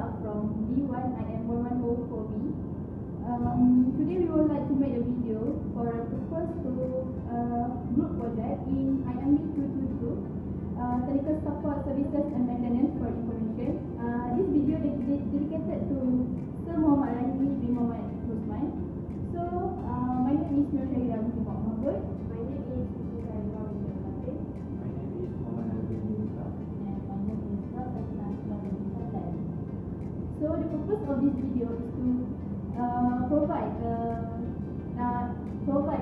Shira from D1 IM110 Today we would like to make a video for a purpose to group project in IMD222 technical support services and maintenance for information. This video is dedicated to Sir Muhammad Razi bin Muhammad Rosman. So my name is Shira from Motherboard. My name is So the purpose of this video is to provide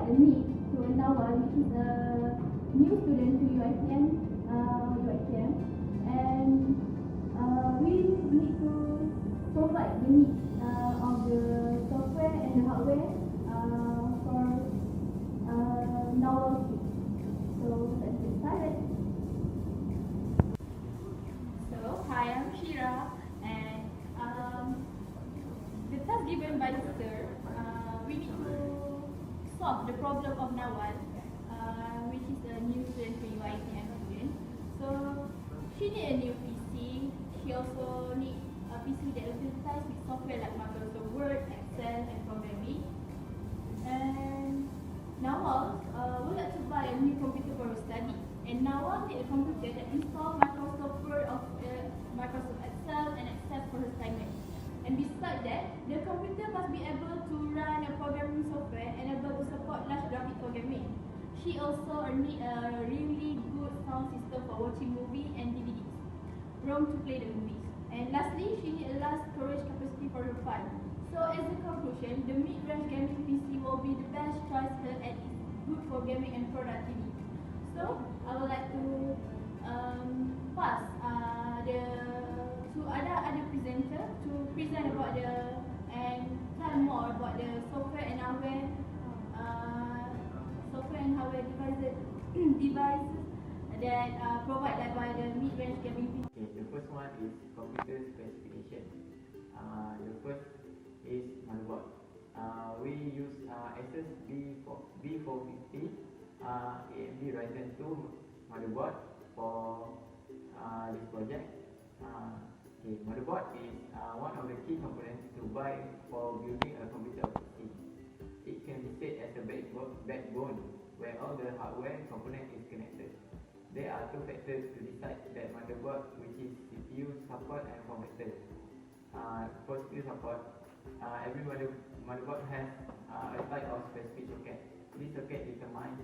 a need to Nawal, which is a new student to UITM, and we need to provide the need of the software and the hardware for Nawal kit. So let's get started. So hi, I'm Shira. The task given by the sir, we need to solve the problem of Nawal, which is a new student to UITM student. So she need a new PC. She also need a PC that will utilize with software like Microsoft Word, Excel, and programming. And Nawal would like to buy a new computer for her study. And Nawal need a computer that installs Microsoft Word, Microsoft Excel, and access for her assignment. And besides that, the computer must be able to run a programming software and able to support large graphic programming. She also need a really good sound system for watching movies and DVDs, ROM to play the movies. And lastly, she need a large storage capacity for her file. So as a conclusion, the mid-range gaming PC will be the best choice her and is good for gaming and productivity. So I would like to pass to other presenter to present about and tell more about the software and hardware devices that provided by the mid-range gaming PC. Okay, the first one is computer specification. The first is motherboard. We use Asus B450 AMD Ryzen 2 motherboard for this project. Okay, motherboard is one of the key components to buy for building a computer or PC. It can be said as a backbone where all the hardware component is connected. There are two factors to decide that motherboard, which is CPU support and form factor. For CPU support, every motherboard has a type of specific socket. This socket determines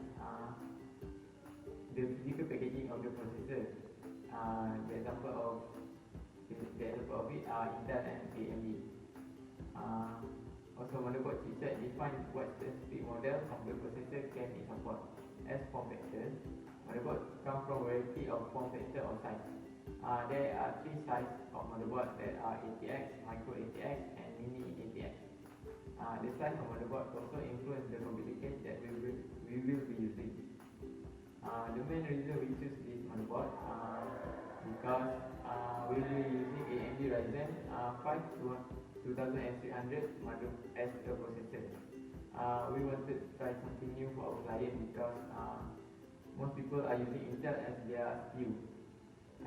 the physical packaging of the processor. The example of it are Intel and AMD. Also, motherboard chipset defines what specific model of the processor can it support. As form factors, motherboard come from a variety of form factor or size. There are three sizes of motherboard that are ATX, Micro ATX, and Mini ATX. The size of motherboard also influence the computer case that we will be using. The main reason we choose this motherboard because we will be using AMD Ryzen 5 2300 as a processor. We wanted to try something new for our client because most people are using Intel as their SKU.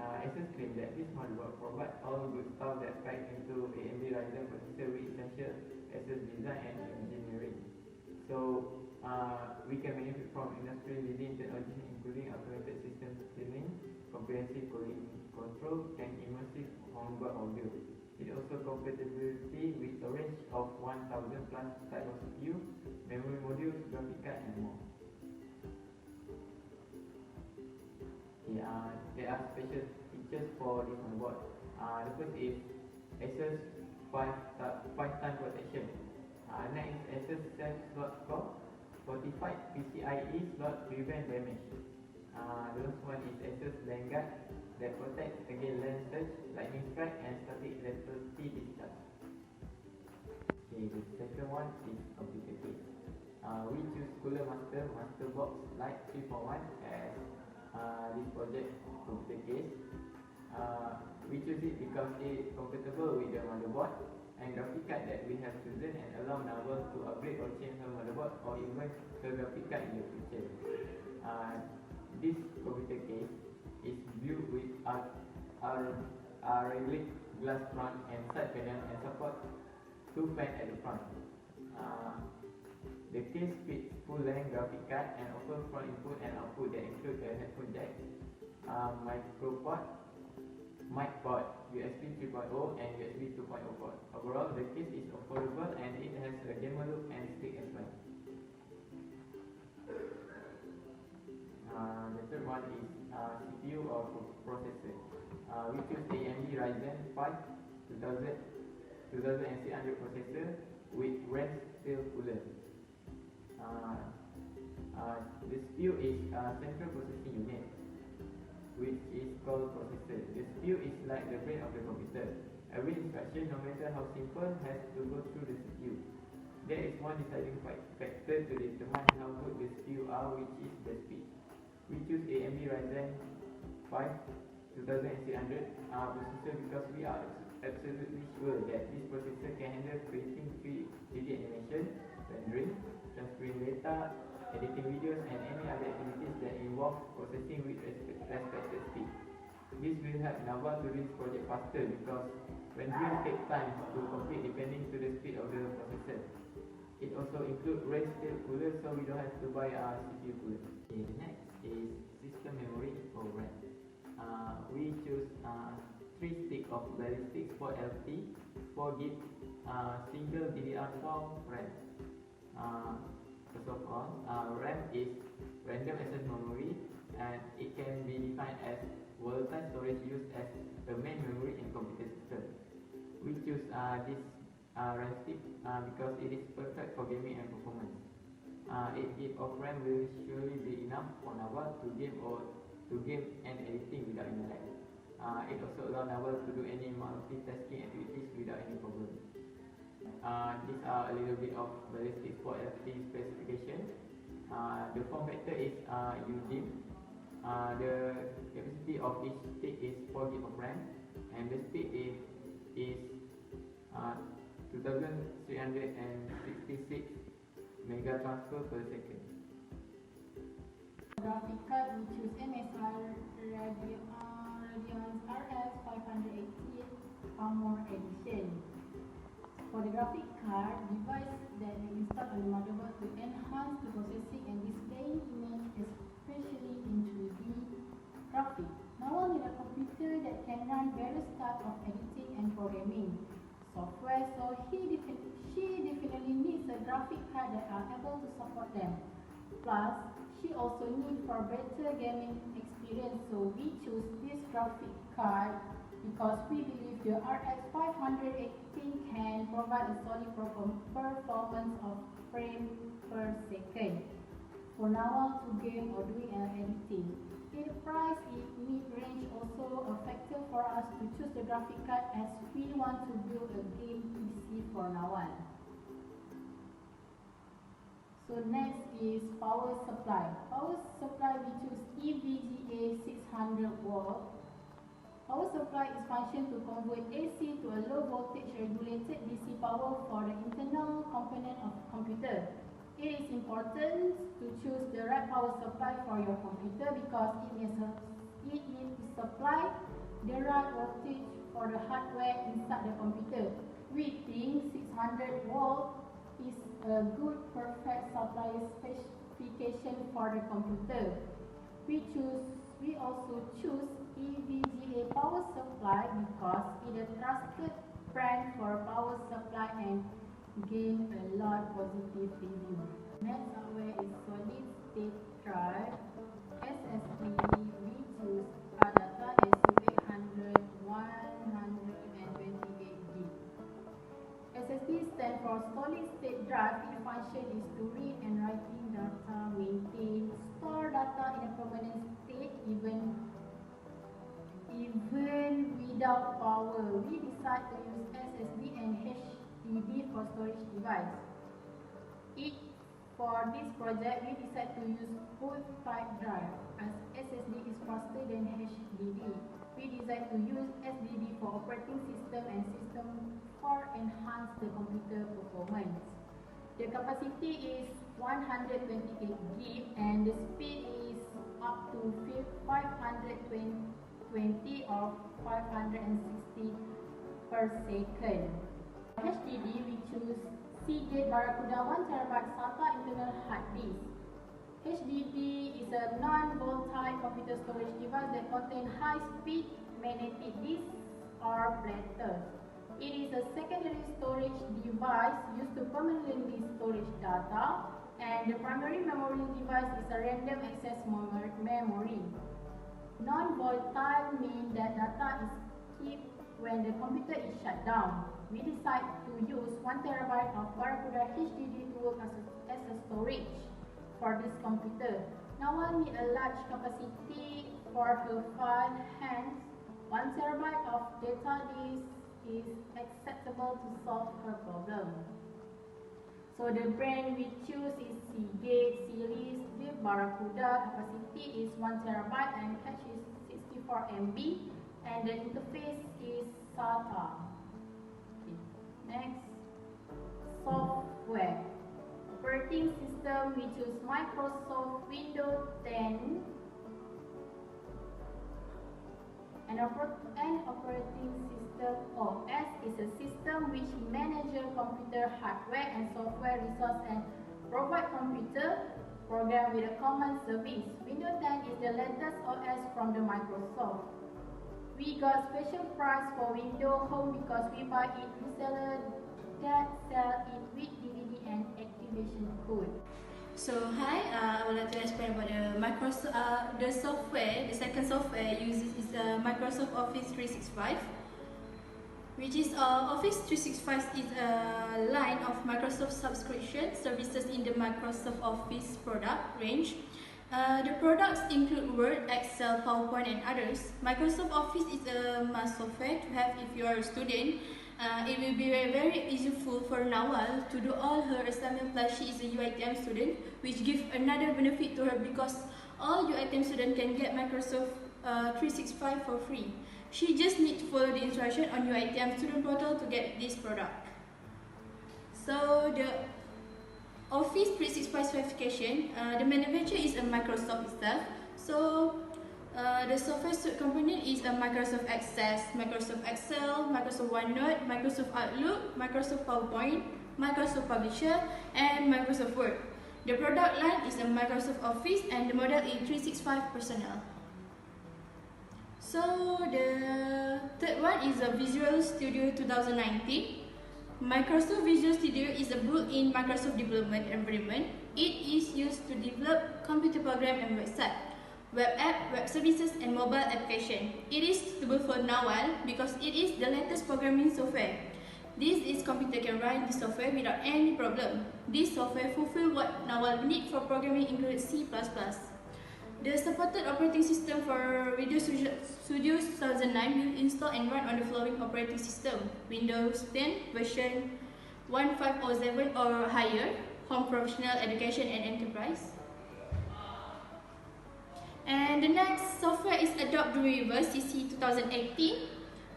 Asus claims that this motherboard provides all good stuff that pack into AMD Ryzen processor with essential Asus design and engineering. So we can benefit from industry-leading technologies including automated system tuning, comprehensive cooling control, and immersive onboard audio. It also compatibility with a range of 1000 plus type of CPU, memory modules, graphic card, and more. Okay, there are special features for this motherboard. The first is Asus 5-time protection. Next, Asus Safe Slot Core, fortified PCIe slot prevent damage. The last one is Asus Vanguard that protects against LAN surge, lightning strike, and static electricity discharge. Okay, the second one is computer case. We choose Cooler Master Box Lite 341 as this project computer case. We choose it because it is compatible with the motherboard and graphic card that we have chosen and allow Nawal to upgrade or change her motherboard or even her graphic card in the future. This computer case is built with Backlit glass front and side panel and support 2 fans at the front. The case fits full-length graphic card and offers front input and output that include a headphone jack, microport, mic port, USB 3.0 and USB 2.0 port. Overall, the case is affordable and it has a gamer look and sleek as well. The third one is CPU or processor. We choose AMD Ryzen 5 2600 processor with Wraith steel cooler. The CPU is central processing unit, which is called processor. The CPU is like the brain of the computer. Every instruction, no matter how simple, has to go through the CPU. There is one deciding factor to determine how good the CPU are, which is the speed. We choose AMD Ryzen 5 2600 processor because we are absolutely sure that this processor can handle creating 3D animation, rendering, transferring data, editing videos and any other activities that involve processing with respected speed. This will help Nava to do this project faster because rendering takes time to complete depending to the speed of the processor. It also includes Wraith steel cooler, so we don't have to buy a CPU cooler. Okay, the next is system memory for RAM. We choose 3 stick of ballistic 4LT 4GB single DDR4 RAM. First of all, RAM is random access memory and it can be defined as volatile storage used as the main memory in computer system. We choose this RAM stick because it is perfect for gaming and performance. 8 GB of RAM will surely be enough for Nava to game and editing without any lag. It also allows Nava to do any multitasking activities without any problem. These are a little bit of ballistic 4LT specification. The form factor is UDIM. The capacity of each stick is 4 GB of RAM and the speed is 2366 mega transfer per second. Graphic card, we choose MSI Radeon's RS 580 Armor Edition. For the graphic card, device that we install on the motherboard to enhance the processing and displaying image, especially in 3D graphics. Now we need a computer that can run various types of editing and programming software, so she definitely needs a graphic card that are able to support them. Plus, she also needs for better gaming experience, so we choose this graphic card because we believe the RX 518 can provide a solid performance of frame per second for now to game or doing editing. The price is mid-range, also a factor for us to choose the graphic card as we want to build a game PC for now on. So next is power supply. Power supply, we choose EVGA 600 volt. Power supply is function to convert AC to a low voltage regulated DC power for the internal component of computer. It is important to choose the right power supply for your computer because it needs to supply the right voltage for the hardware inside the computer. We think 600 volt is a good perfect supply specification for the computer. We also choose EVGA power supply because it is a trusted brand for power supply and gain a lot positive review. Next hardware is solid state drive. SSD, we choose Adata SU800 128GB. SSD stands for solid state drive. Its function is to read and writing data, maintain, store data in a permanent state even without power. We decide to use SSD and HDD for storage device. For this project, we decide to use both type drive as SSD is faster than HDD. We decide to use SSD for operating system and system for enhance the computer performance. The capacity is 128 GB and the speed is up to 520 or 560 per second. HDD, we choose Seagate Barracuda 1TB SATA internal hard disk. HDD is a non-volatile computer storage device that contains high-speed magnetic disk or platter. It is a secondary storage device used to permanently store data, and the primary memory device is a random access memory. Non-volatile means that data is kept when the computer is shut down. We decide to use 1TB of Barracuda HDD to work as a storage for this computer. Now I need a large capacity for her file, hence 1TB of data disk is acceptable to solve her problem. So the brand we choose is Seagate series. The Barracuda capacity is 1TB and cache is 64 MB, and the interface is SATA. Okay. Next, software. Operating system, we choose Microsoft Windows 10. An operating system OS is a system which manages computer hardware and software resources and provide computer program with a common service. Windows 10 is the latest OS from the Microsoft. We got special price for Windows Home because we buy it reseller that sell it with DVD and activation code. So hi, I would like to explain about the Microsoft, the software. The second software uses is Microsoft Office 365, which is Office 365 is a line of Microsoft subscription services in the Microsoft Office product range. The products include Word, Excel, PowerPoint, and others. Microsoft Office is a must software to have if you are a student. It will be very useful for Nawal to do all her assignment, plus she is a UITM student, which gives another benefit to her because all UITM students can get Microsoft 365 for free. She just needs to follow the instruction on UITM student portal to get this product. So the Office 365 specification, the manufacturer is a Microsoft itself. So the software suite component is a Microsoft Access, Microsoft Excel, Microsoft OneNote, Microsoft Outlook, Microsoft PowerPoint, Microsoft Publisher, and Microsoft Word. The product line is a Microsoft Office and the model is 365 personnel. So the third one is a Visual Studio 2019. Microsoft Visual Studio is a built-in Microsoft development environment. It is used to develop computer program and website, web app, web services, and mobile application. It is suitable for Nawal because it is the latest programming software. This computer can run this software without any problem. This software fulfills what Nawal need for programming, includes C++. The supported operating system for Visual Studio 2009 will install and run on the following operating system: Windows 10 version 1507 or higher, Home, Professional, Education, and Enterprise. And the next software is Adobe Dreamweaver CC 2018.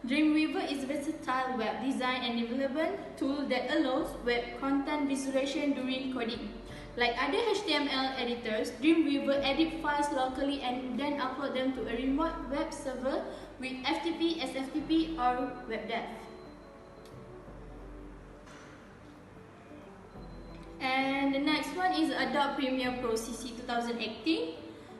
Dreamweaver is a versatile web design and development tool that allows web content visualization during coding. Like other HTML editors, Dreamweaver edits files locally and then upload them to a remote web server with FTP, SFTP, or WebDAV. And the next one is Adobe Premiere Pro CC 2018.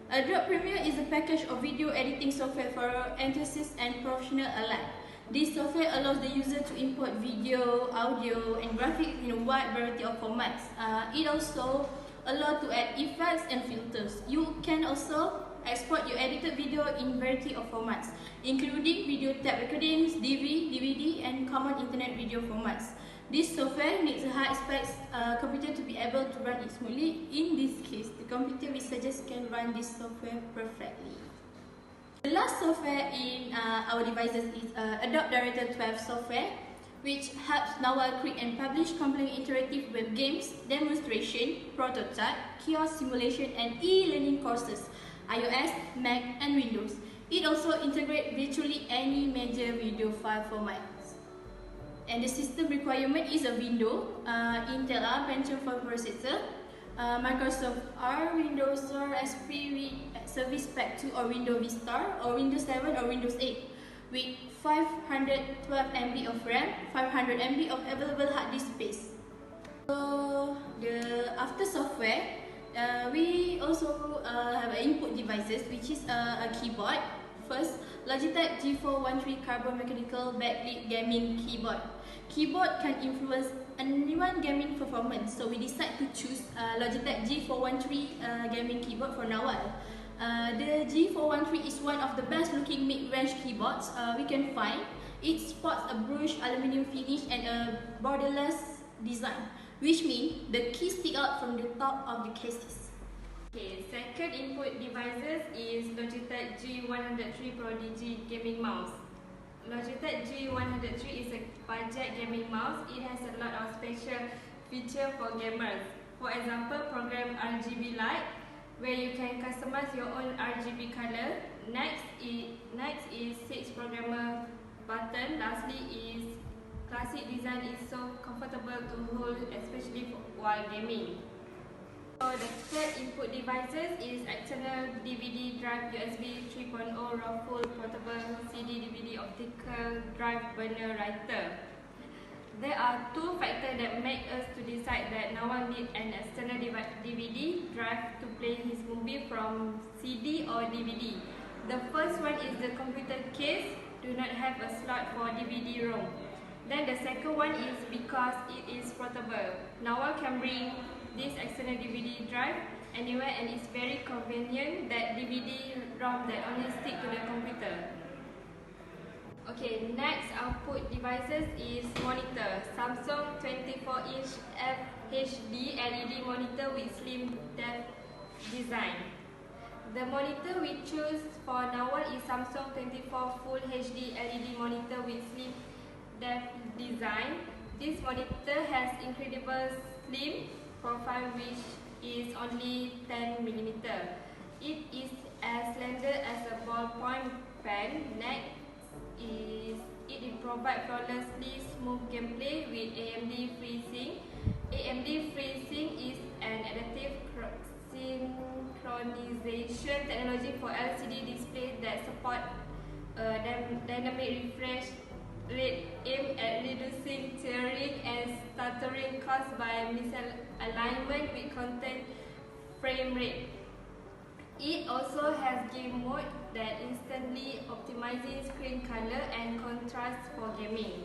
Adobe Premiere is a package of video editing software for enthusiasts and professionals alike. This software allows the user to import video, audio, and graphics in a wide variety of formats. It also allows to add effects and filters. You can also export your edited video in variety of formats, including video tape recordings, DV, DVD, and common internet video formats. This software needs a high-specs computer to be able to run it smoothly. In this case, the computer we suggest can run this software perfectly. The last software in our devices is Adobe Director 12 software, which helps Nawal create and publish compelling interactive web games, demonstration, prototype, kiosk simulation, and e-learning courses, iOS, Mac, and Windows. It also integrates virtually any major video file formats. And the system requirement is a Windows, Intel R Pentium 4 processor, Microsoft R, Windows Store, SP Service Pack 2 or Windows Vista, or Windows 7 or Windows 8. with 512 MB of RAM, 500 MB of available hard disk space. So after software, we also have input devices, which is a keyboard. First, Logitech G413 Carbon Mechanical Backlit Gaming Keyboard. Keyboard can influence anyone's gaming performance, so we decide to choose Logitech G413 gaming keyboard for Nawal. The G413 is one of the best looking mid-range keyboards we can find. It sports a brushed aluminium finish and a borderless design, which means the keys stick out from the top of the cases. Okay, second input devices is Logitech G103 Prodigy Gaming Mouse. Logitech G103 is a budget gaming mouse. It has a lot of special features for gamers. For example, program RGB light, where you can customize your own RGB color. Next is 6 programmer button. Lastly is classic design is so comfortable to hold, especially while gaming. So the third input devices is external DVD drive USB 3.0 raw full portable CD DVD optical drive burner writer. There are 2 factors that make us to decide that no one needs an external DVD drive to play his movie from CD or DVD. The first one is the computer case do not have a slot for DVD-ROM. Then the second one is because it is portable. No one can bring this external DVD drive anywhere, and it's very convenient that DVD-ROM that only stick to the computer. Okay, next output devices is monitor. Samsung 24-inch FHD LED monitor with slim depth design. The monitor we choose for Nawal is Samsung 24 Full HD LED monitor with slim depth design. This monitor has incredible slim profile, which is only 10mm. It is as slender as a ballpoint pen. Next is it provides flawlessly smooth gameplay with AMD FreeSync. AMD FreeSync is an adaptive synchronization technology for LCD display that support dynamic refresh rate aimed at reducing tearing and stuttering caused by misalignment with content frame rate. It also has game mode that instantly optimizes screen color and contrast for gaming.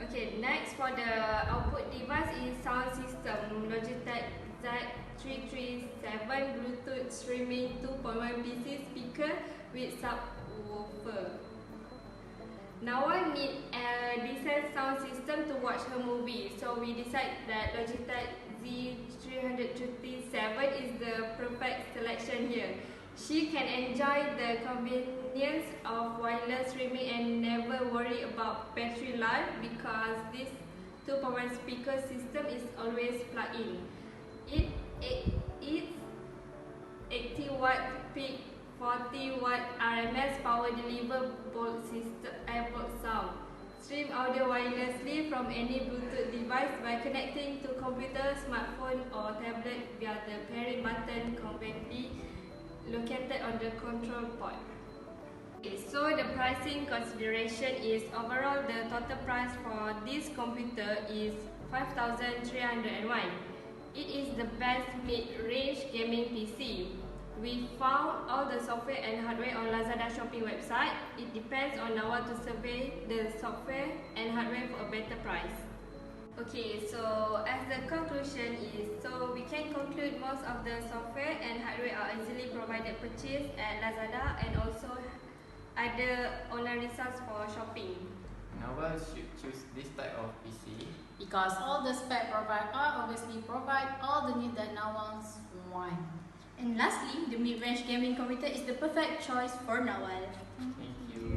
Okay, next for the output device is sound system. Logitech Z337 Bluetooth streaming 2.1 PC speaker with subwoofer. Nawal need a decent sound system to watch her movie, so we decide that Logitech Z337 is the perfect selection here. She can enjoy the convenience of wireless streaming and never worry about battery life because this 2.1 speaker system is always plugged in. It's 80 watt peak, 40 watt RMS power deliver bolt sound. Stream audio wirelessly from any Bluetooth device by connecting to computer, smartphone or tablet via the pairing button conveniently located on the control port. Okay, so the pricing consideration is overall the total price for this computer is 5,301. It is the best mid-range gaming PC. We found all the software and hardware on Lazada shopping website. It depends on Nawal to survey the software and hardware for a better price. Okay, so as the conclusion is, so we can conclude most of the software and hardware are easily provided purchase at Lazada and also other online resource for shopping. Nawal should choose this type of PC because all the spec obviously provide all the needs that Nawal's want. And lastly, the mid-range gaming computer is the perfect choice for Nawal. Thank you.